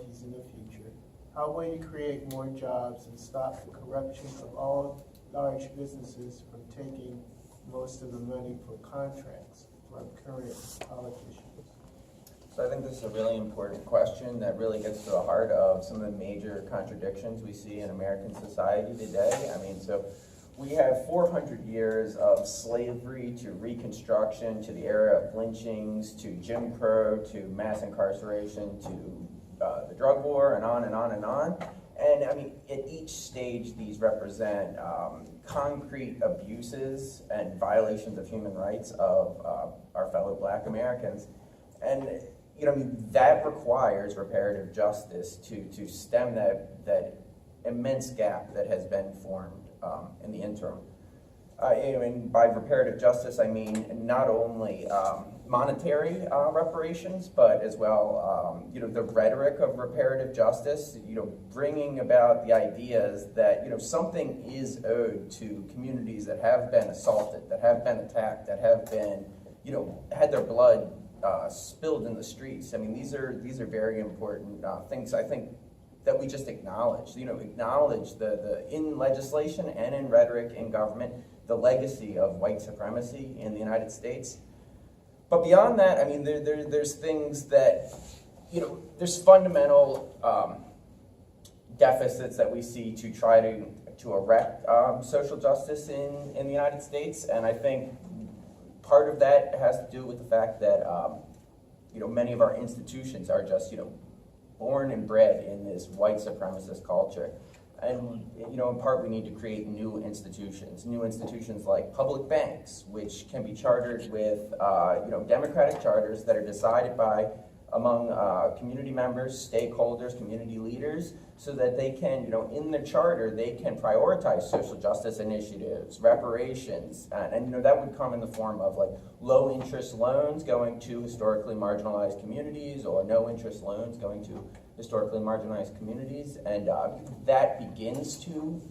inequalities in the future? How will you create more jobs and stop the corruption of all large businesses from taking most of the money for contracts from current politicians? So I think this is a really important question that really gets to the heart of some of the major contradictions we see in American society today. I mean, so we have 400 years of slavery to Reconstruction, to the era of lynchings, to Jim Crow, to mass incarceration, to the drug war, and on and on and on. And I mean, at each stage, these represent concrete abuses and violations of human rights of our fellow Black Americans. And you know, I mean, that requires reparative justice to stem that immense gap that has been formed in the interim. And by reparative justice, I mean not only monetary reparations, but as well, you know, the rhetoric of reparative justice. You know, bringing about the ideas that something is owed to communities that have been assaulted, that have been attacked, that have been had their blood spilled in the streets. I mean, these are very important things, I think, that we just acknowledge. Acknowledge the in legislation and in rhetoric in government, the legacy of white supremacy in the United States. But beyond that, I mean, there's things that, there's fundamental deficits that we see to try to erect social justice in the United States, and I think part of that has to do with the fact that many of our institutions are just born and bred in this white supremacist culture, and in part we need to create new institutions like public banks, which can be chartered with democratic charters that are decided by among community members, stakeholders, community leaders, so that they can, in the charter, they can prioritize social justice initiatives, reparations, and that would come in the form of like low interest loans going to historically marginalized communities, or no interest loans going to historically marginalized communities, and that begins to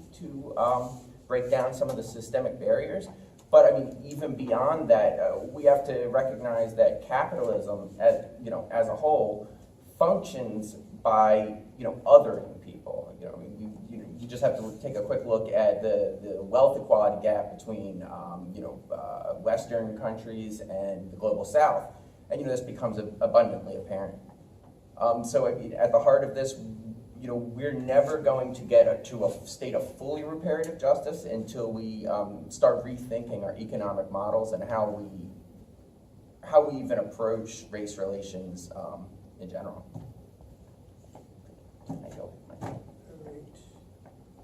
break down some of the systemic barriers. But I mean, even beyond that, we have to recognize that capitalism, as a whole, functions by othering people. You just have to take a quick look at the wealth equality gap between Western countries and the global South, and this becomes abundantly apparent. So at the heart of this, we're never going to get to a state of fully reparative justice until we start rethinking our economic models and how we even approach race relations in general.